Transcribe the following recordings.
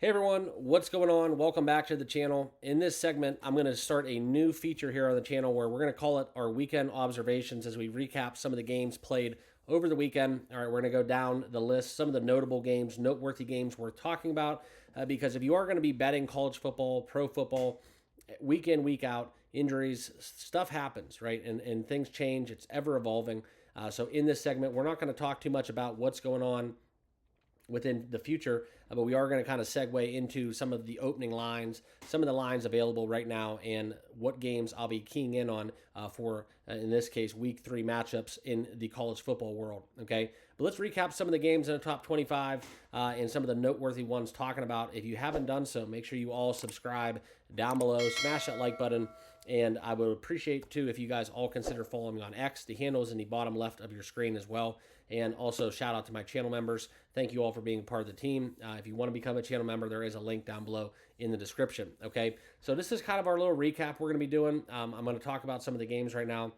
Hey everyone, what's going on? Welcome back to the channel. In this segment, I'm going to start a new feature here on the channel where we're going to call it our weekend observations as we recap some of the games played over the weekend. All right, we're going to go down the list, some of the notable games, noteworthy games worth talking about, because if you are going to be betting college football, pro football, week in, week out, injuries, stuff happens, right? And things change. It's ever evolving. So in this segment, we're not going to talk too much about what's going on within the future, but we are going to kind of segue into some of the opening lines, some of the lines available right now, and what games I'll be keying in on for, in this case, week 3 matchups in the college football world. Okay, but let's recap some of the games in the top 25 and some of the noteworthy ones talking about. If you haven't done so, make sure you all subscribe down below, smash that like button. And I would appreciate, too, if you guys all consider following me on X. The handle is in the bottom left of your screen as well. And also, shout out to my channel members. Thank you all for being part of the team. If you want to become a channel member, there is a link down below in the description. Okay, so this is kind of our little recap we're going to be doing. I'm going to talk about some of the games right now.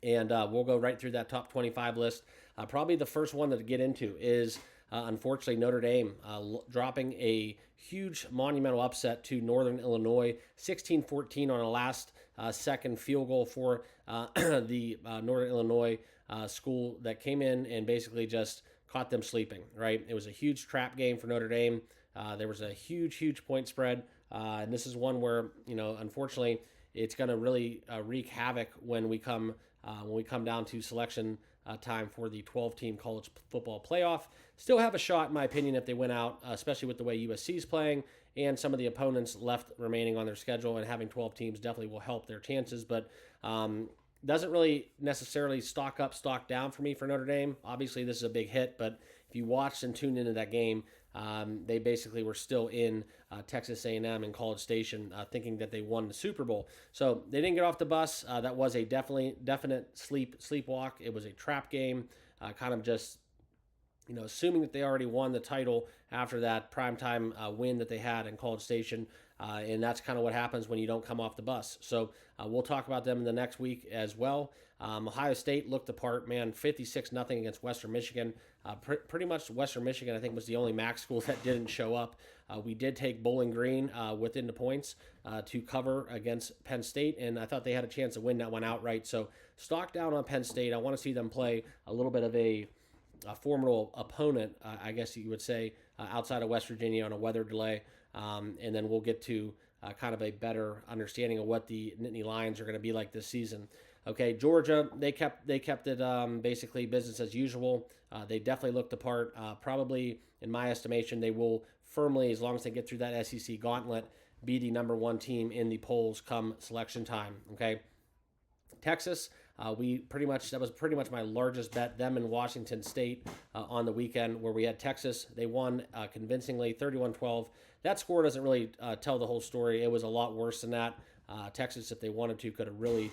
And we'll go right through that top 25 list. Probably the first one to get into is, unfortunately, Notre Dame dropping a huge monumental upset to Northern Illinois, 16-14 on a last second field goal for the Northern Illinois school that came in and basically just caught them sleeping, right? It was a huge trap game for Notre Dame. There was a huge point spread. And this is one where, unfortunately, it's going to really wreak havoc when we come down to selection time for the 12-team college football playoff. Still have a shot, in my opinion, if they win out, especially with the way USC is playing and some of the opponents left remaining on their schedule, and having 12 teams definitely will help their chances. But doesn't really necessarily stock up, stock down for me for Notre Dame. Obviously, this is a big hit, but if you watched and tuned into that game, they basically were still in Texas A&M and College Station, thinking that they won the Super Bowl. So they didn't get off the bus. That was a definite sleepwalk. It was a trap game, kind of just assuming that they already won the title after that primetime win that they had in College Station. And that's kind of what happens when you don't come off the bus. So we'll talk about them in the next week as well. Ohio State looked the part, man, 56-0 against Western Michigan. Pretty much Western Michigan, I think, was the only MAC school that didn't show up. We did take Bowling Green within the points to cover against Penn State, and I thought they had a chance to win that one outright. So stock down on Penn State. I want to see them play a little bit of a formidable opponent, I guess you would say, outside of West Virginia on a weather delay. And then we'll get to kind of a better understanding of what the Nittany Lions are going to be like this season. Okay, Georgia, they kept it basically business as usual. They definitely looked the part. Probably, in my estimation, they will firmly, as long as they get through that SEC gauntlet, be the number 1 team in the polls come selection time. Okay, Texas, that was pretty much my largest bet, them in Washington State on the weekend, where we had Texas. They won convincingly, 31-12. That score doesn't really tell the whole story. It was a lot worse than that. Texas, if they wanted to, could have really,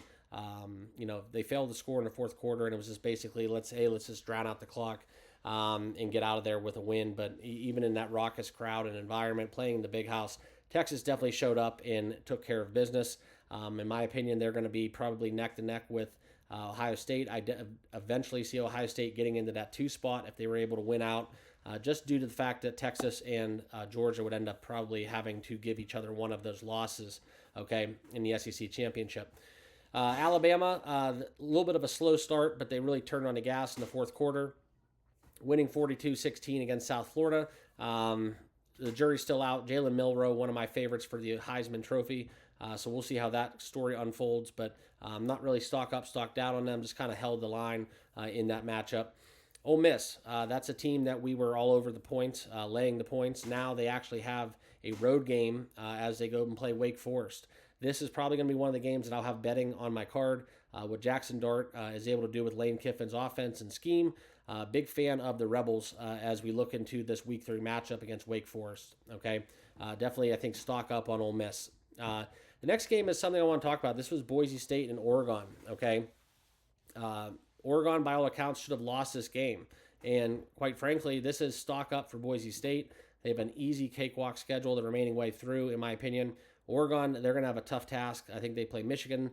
they failed to score in the fourth quarter, and it was just basically, let's just drown out the clock and get out of there with a win. But even in that raucous crowd and environment, playing in the big house, Texas definitely showed up and took care of business. In my opinion, they're going to be probably neck to neck with Ohio State. I eventually see Ohio State getting into that 2 spot if they were able to win out, just due to the fact that Texas and Georgia would end up probably having to give each other one of those losses, okay, in the SEC championship. Alabama, a little bit of a slow start, but they really turned on the gas in the fourth quarter, winning 42-16 against South Florida. The jury's still out. Jalen Milroe, one of my favorites for the Heisman Trophy. So we'll see how that story unfolds, but not really stock up, stock down on them. Just kind of held the line in that matchup. Ole Miss, that's a team that we were all over the points, laying the points. Now they actually have a road game as they go and play Wake Forest. This is probably going to be one of the games that I'll have betting on my card. What Jackson Dart is able to do with Lane Kiffin's offense and scheme. Big fan of the Rebels as we look into this Week 3 matchup against Wake Forest. Okay, definitely I think stock up on Ole Miss. The next game is something I want to talk about. This was Boise State and Oregon. Okay, Oregon, by all accounts, should have lost this game. And quite frankly, this is stock up for Boise State. They have an easy cakewalk schedule the remaining way through, in my opinion. Oregon, they're going to have a tough task. I think they play Michigan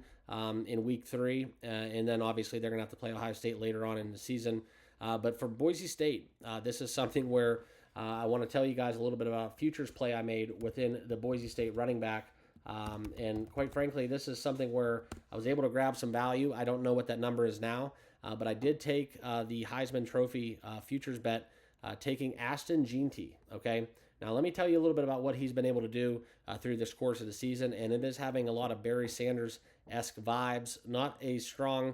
in week 3, and then obviously they're going to have to play Ohio State later on in the season. But for Boise State, this is something where I want to tell you guys a little bit about a futures play I made within the Boise State running back. And quite frankly, this is something where I was able to grab some value. I don't know what that number is now, but I did take the Heisman Trophy futures bet, taking Ashton Jey. Okay. Now, let me tell you a little bit about what he's been able to do through this course of the season, and it is having a lot of Barry Sanders-esque vibes. Not a strong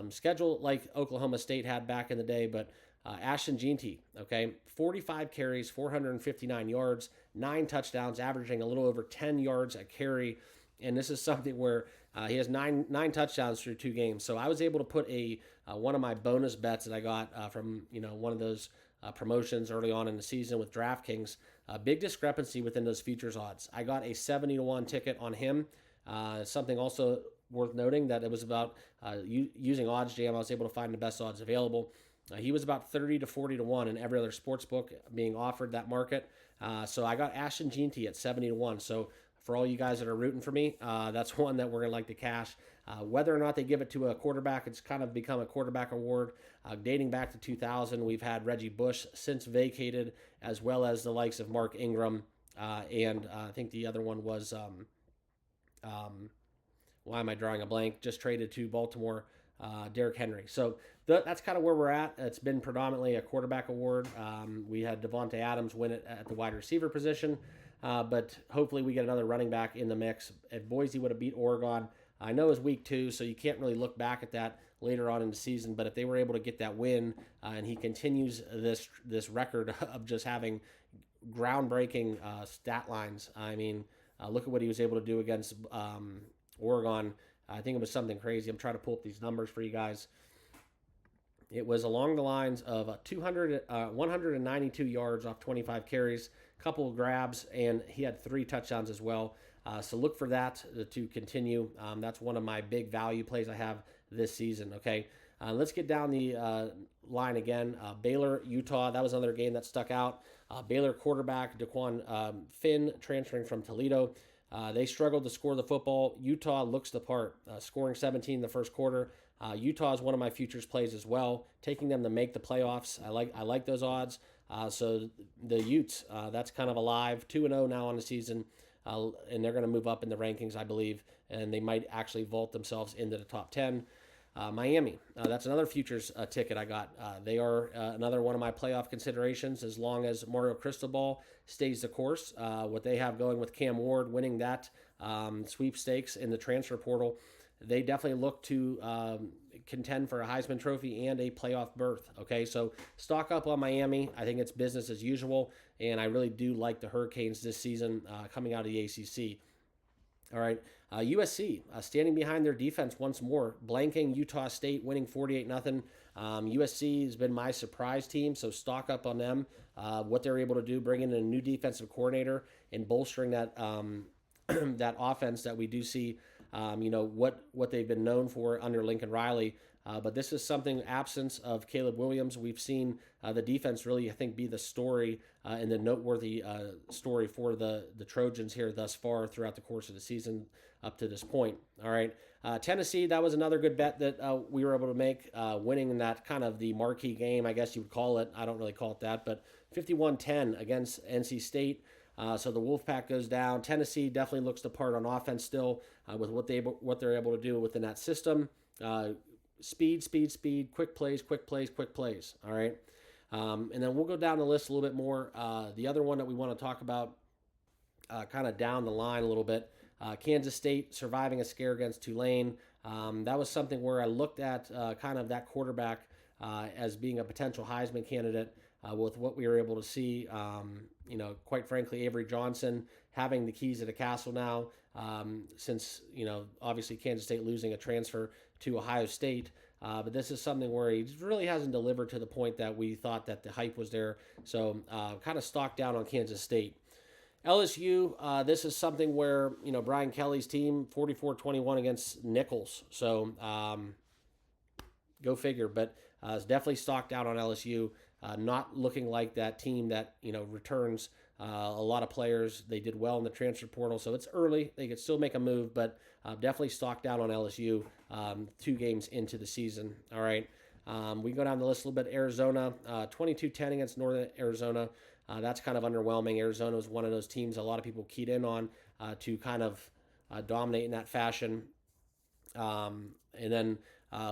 schedule like Oklahoma State had back in the day, but Ashton Jey, okay, 45 carries, 459 yards, 9 touchdowns, averaging a little over 10 yards a carry, and this is something where he has nine touchdowns through 2 games. So I was able to put one of my bonus bets that I got from one of those promotions early on in the season with DraftKings. A big discrepancy within those futures odds. I got a 70-1 ticket on him. Something also worth noting that it was about using OddsJam. I was able to find the best odds available. He was about 30 to 40 to 1 in every other sports book being offered that market. So I got Ashton Jey at 70 to 1. So for all you guys that are rooting for me, that's one that we're going to like to cash. Whether or not they give it to a quarterback, it's kind of become a quarterback award. Dating back to 2000, we've had Reggie Bush since vacated, as well as the likes of Mark Ingram. And I think the other one was, why am I drawing a blank? Just traded to Baltimore, Derrick Henry. So that's kind of where we're at. It's been predominantly a quarterback award. We had Devontae Adams win it at the wide receiver position. But hopefully we get another running back in the mix. If Boise would have beat Oregon, I know it's week 2, so you can't really look back at that later on in the season. But if they were able to get that win, and he continues this record of just having groundbreaking stat lines, I mean, look at what he was able to do against Oregon. I think it was something crazy. I'm trying to pull up these numbers for you guys. It was along the lines of 192 yards off 25 carries, couple of grabs, and he had 3 touchdowns as well. So look for that to continue. That's one of my big value plays I have this season. Okay, let's get down the line again. Baylor Utah. That was another game that stuck out. Baylor quarterback DeQuan Finn transferring from Toledo. They struggled to score the football. Utah looks the part, scoring 17 in the first quarter. Utah is one of my futures plays as well, taking them to make the playoffs. I like those odds. So the Utes, that's kind of alive, 2-0 now on the season, and they're going to move up in the rankings, I believe, and they might actually vault themselves into the top 10. Miami, that's another futures ticket I got. They are another one of my playoff considerations as long as Mario Cristobal stays the course. What they have going with Cam Ward winning that sweepstakes in the transfer portal, they definitely look to contend for a Heisman Trophy and a playoff berth. Okay, so stock up on Miami. I think it's business as usual, and I really do like the Hurricanes this season coming out of the ACC. All right, USC standing behind their defense once more, blanking Utah State, winning 48-0. USC has been my surprise team, so stock up on them. What they're able to do, bringing in a new defensive coordinator and bolstering that that offense that we do see. What they've been known for under Lincoln Riley. But this is something, absence of Caleb Williams. We've seen the defense really, I think, be the story and the noteworthy story for the Trojans here thus far throughout the course of the season up to this point. All right. Tennessee, that was another good bet that we were able to make, winning in that kind of the marquee game, I guess you would call it. I don't really call it that, but 51-10 against NC State. So the Wolfpack goes down. Tennessee definitely looks the part on offense still with what they're able to do within that system. Speed, quick plays. All right. And then we'll go down the list a little bit more. The other one that we want to talk about kind of down the line a little bit, Kansas State surviving a scare against Tulane. That was something where I looked at kind of that quarterback as being a potential Heisman candidate. With what we were able to see, quite frankly, Avery Johnson having the keys to the castle now, since, obviously Kansas State losing a transfer to Ohio State. But this is something where he really hasn't delivered to the point that we thought that the hype was there. So kind of stock down on Kansas State. LSU, this is something where, Brian Kelly's team, 44-21 against Nichols. So go figure. But it's definitely stocked out on LSU. Not looking like that team that, returns a lot of players. They did well in the transfer portal, so it's early. They could still make a move, but definitely stocked down on LSU 2 games into the season. All right. We go down the list a little bit. Arizona, 22-10 against Northern Arizona. That's kind of underwhelming. Arizona was one of those teams a lot of people keyed in on to kind of dominate in that fashion. And then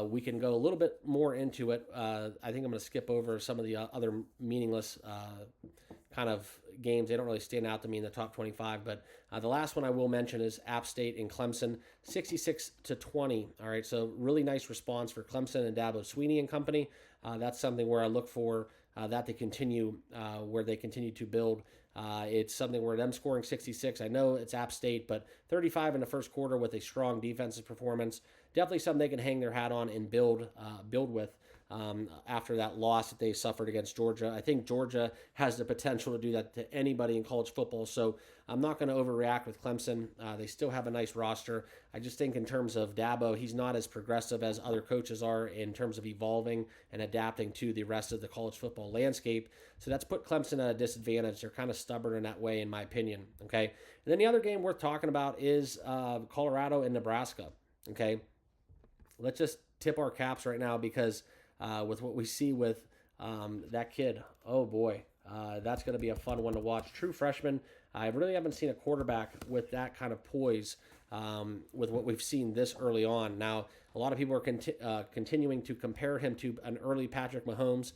we can go a little bit more into it. I think I'm going to skip over some of the other meaningless kind of games. They don't really stand out to me in the top 25. But the last one I will mention is App State and Clemson, 66-20. All right, so really nice response for Clemson and Dabo Swinney and company. That's something where I look for that to continue, where they continue to build. It's something where them scoring 66, I know it's App State, but 35 in the first quarter with a strong defensive performance. Definitely something they can hang their hat on and build with after that loss that they suffered against Georgia. I think Georgia has the potential to do that to anybody in college football, so I'm not going to overreact with Clemson. They still have a nice roster. I just think in terms of Dabo, he's not as progressive as other coaches are in terms of evolving and adapting to the rest of the college football landscape. So that's put Clemson at a disadvantage. They're kind of stubborn in that way, in my opinion. Okay, and then the other game worth talking about is Colorado and Nebraska. Okay, let's just tip our caps right now because with what we see with that kid, oh boy, that's going to be a fun one to watch. True freshman. I really haven't seen a quarterback with that kind of poise with what we've seen this early on. Now, a lot of people are continuing to compare him to an early Patrick Mahomes,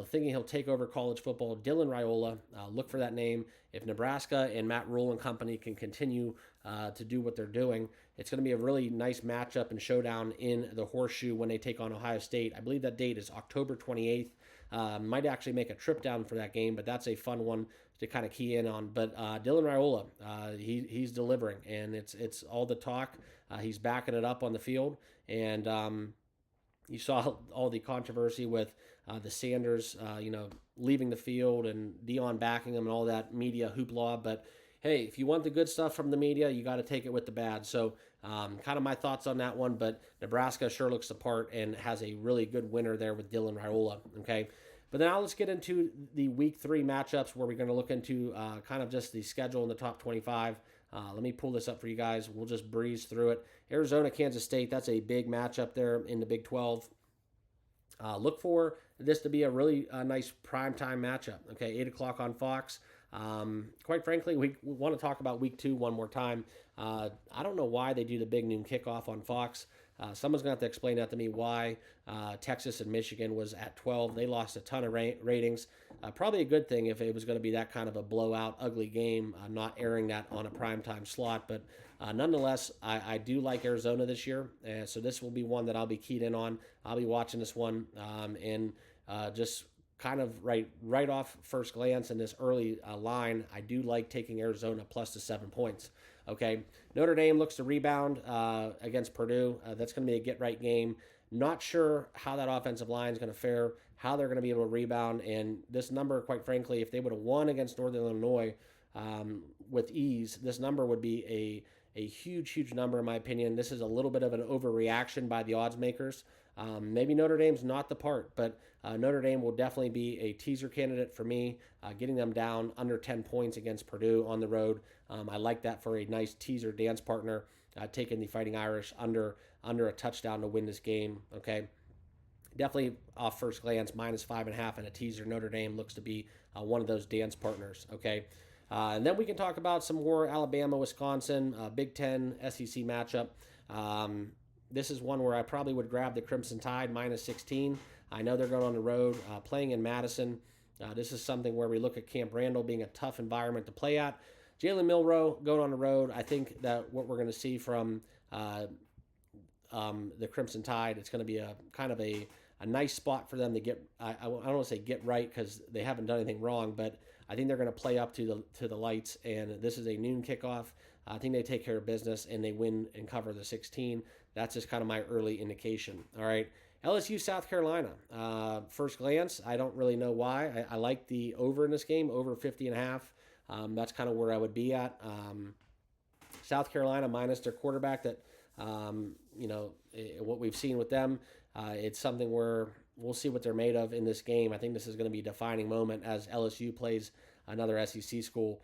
thinking he'll take over college football. Dylan Raiola, look for that name. If Nebraska and Matt Rule and company can continue to do what they're doing, it's going to be a really nice matchup and showdown in the Horseshoe when they take on Ohio State. I believe that date is October 28th. Might actually make a trip down for that game, but that's a fun one to kind of key in on. But Dylan Raiola, he's delivering, and it's all the talk. He's backing it up on the field, and you saw all the controversy with the Sanders, leaving the field and Dion backing him and all that media hoopla. But hey, if you want the good stuff from the media, you got to take it with the bad. So kind of my thoughts on that one. But Nebraska sure looks the part and has a really good winner there with Dylan Raiola. Okay. But now let's get into the week 3 matchups where we're going to look into kind of just the schedule in the top 25. Let me pull this up for you guys. We'll just breeze through it. Arizona, Kansas State, that's a big matchup there in the Big 12. Look for this to be a really nice primetime matchup. Okay, 8 o'clock on Fox. Quite frankly, we want to talk about week 2 one more time. I don't know why they do the big noon kickoff on Fox. Someone's going to have to explain that to me why Texas and Michigan was at 12. They lost a ton of ratings. Probably a good thing if it was going to be that kind of a blowout, ugly game, not airing that on a primetime slot. But nonetheless, I do like Arizona this year. So this will be one that I'll be keyed in on. I'll be watching this one and just kind of right off first glance in this early line, I do like taking Arizona plus the 7 points. Okay, Notre Dame looks to rebound against Purdue. That's going to be a get-right game. Not sure how that offensive line is going to fare, how they're going to be able to rebound. And this number, quite frankly, if they would have won against Northern Illinois with ease, this number would be a huge number in my opinion. This is a little bit of an overreaction by the odds makers. Maybe Notre Dame's not the part, but Notre Dame will definitely be a teaser candidate for me, getting them down under 10 points against Purdue on the road. I like that for a nice teaser dance partner, taking the Fighting Irish under a touchdown to win this game. Okay, definitely off first glance, -5.5 and a teaser. Notre Dame looks to be one of those dance partners. Okay. And then we can talk about some more Alabama, Wisconsin, Big Ten, SEC matchup. This is one where I probably would grab the Crimson Tide -16. I know they're going on the road, playing in Madison. This is something where we look at Camp Randall being a tough environment to play at. Jalen Milroe going on the road. I think that what we're going to see from the Crimson Tide, it's going to be a kind of a nice spot for them to get. I don't want to say get right because they haven't done anything wrong, but I think they're going to play up to the lights. And this is a noon kickoff. I think they take care of business and they win and cover the 16. That's just kind of my early indication. All right. LSU, South Carolina. First glance, I don't really know why. I like the over in this game, over 50.5. That's kind of where I would be at. South Carolina minus their quarterback that, what we've seen with them, it's something where we'll see what they're made of in this game. I think this is going to be a defining moment as LSU plays another SEC school.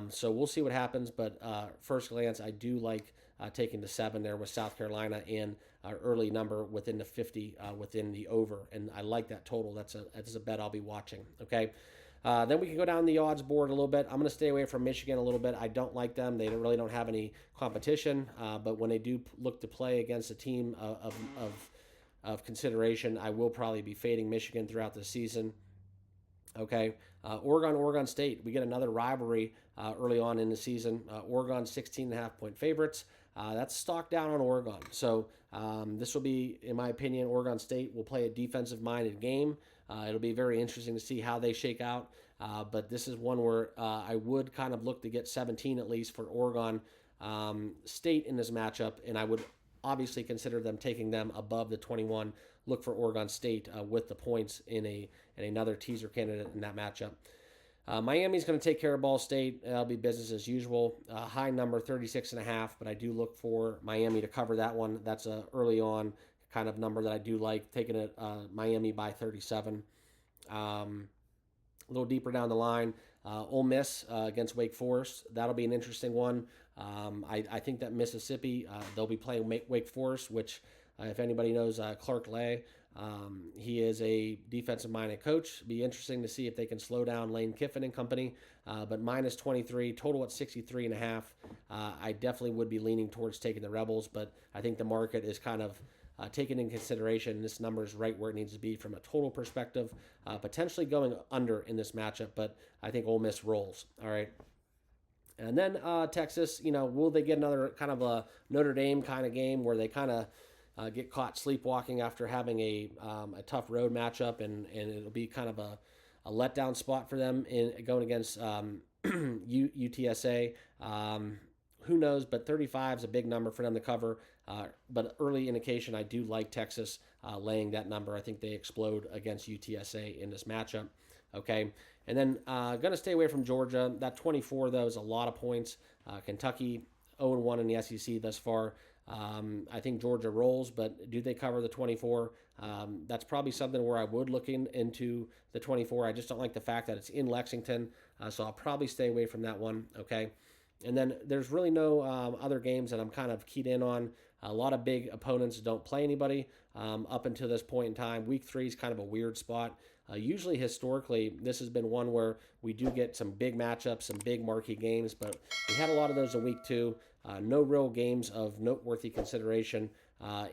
So we'll see what happens. But first glance, I do like taking the 7 there with South Carolina and our early number within the 50 within the over. And I like that total. That's a bet I'll be watching. Okay. Then we can go down the odds board a little bit. I'm going to stay away from Michigan a little bit. I don't like them. They really don't have any competition. But when they do look to play against a team of consideration, I will probably be fading Michigan throughout the season. Okay, Oregon State. We get another rivalry early on in the season. Oregon 16.5-point favorites. That's stock down on Oregon. So this will be, in my opinion, Oregon State will play a defensive-minded game. It'll be very interesting to see how they shake out. But this is one where I would kind of look to get 17 at least for Oregon State in this matchup, and I would obviously consider them taking them above the 21. Look for Oregon State with the points in another teaser candidate in that matchup. Miami's going to take care of Ball State. It'll be business as usual. High number, 36.5, but I do look for Miami to cover that one. That's a early on kind of number that I do like, taking it Miami by 37. A little deeper down the line, Ole Miss against Wake Forest. That'll be an interesting one. I think that Mississippi, they'll be playing Wake Forest, which if anybody knows Clark Lay, he is a defensive-minded coach. Be interesting to see if they can slow down Lane Kiffin and company. But minus 23, total at 63.5. I definitely would be leaning towards taking the Rebels, but I think the market is kind of taken in consideration. This number is right where it needs to be from a total perspective. Potentially going under in this matchup, but I think Ole Miss rolls. All right. And then Texas, will they get another kind of a Notre Dame kind of game where they kind of get caught sleepwalking after having a tough road matchup, and it'll be kind of a letdown spot for them in going against UTSA. Who knows, but 35 is a big number for them to cover. But early indication, I do like Texas laying that number. I think they explode against UTSA in this matchup. Okay, and then going to stay away from Georgia. That 24, though, is a lot of points. Kentucky 0-1 in the SEC thus far. I think Georgia rolls, but do they cover the 24? That's probably something where I would look into the 24. I just don't like the fact that it's in Lexington, so I'll probably stay away from that one. Okay, and then there's really no other games that I'm kind of keyed in on. A lot of big opponents don't play anybody up until this point in time. Week 3 is kind of a weird spot. Usually, historically, this has been one where we do get some big matchups, some big marquee games, but we had a lot of those in Week 2. No real games of noteworthy consideration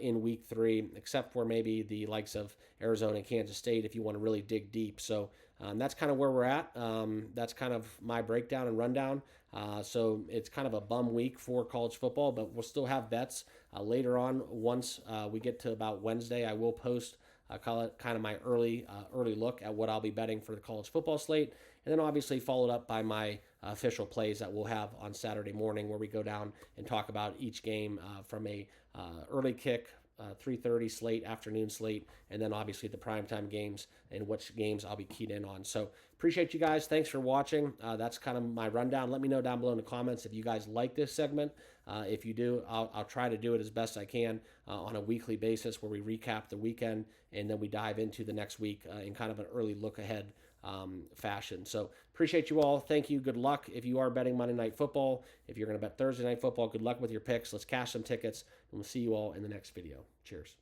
in Week 3, except for maybe the likes of Arizona and Kansas State if you want to really dig deep. So that's kind of where we're at. That's kind of my breakdown and rundown. So it's kind of a bum week for college football, but we'll still have bets later on. Once we get to about Wednesday, I will post call it kind of my early look at what I'll be betting for the college football slate, and then obviously followed up by my official plays that we'll have on Saturday morning, where we go down and talk about each game from a early kick, 3:30 slate, afternoon slate, and then obviously the primetime games and which games I'll be keyed in on. So appreciate you guys. Thanks for watching. That's kind of my rundown. Let me know down below in the comments if you guys like this segment. If you do, I'll try to do it as best I can on a weekly basis, where we recap the weekend and then we dive into the next week in kind of an early look ahead fashion. So appreciate you all. Thank you. Good luck if you are betting Monday Night Football. If you're going to bet Thursday Night Football, good luck with your picks. Let's cash some tickets, and we'll see you all in the next video. Cheers.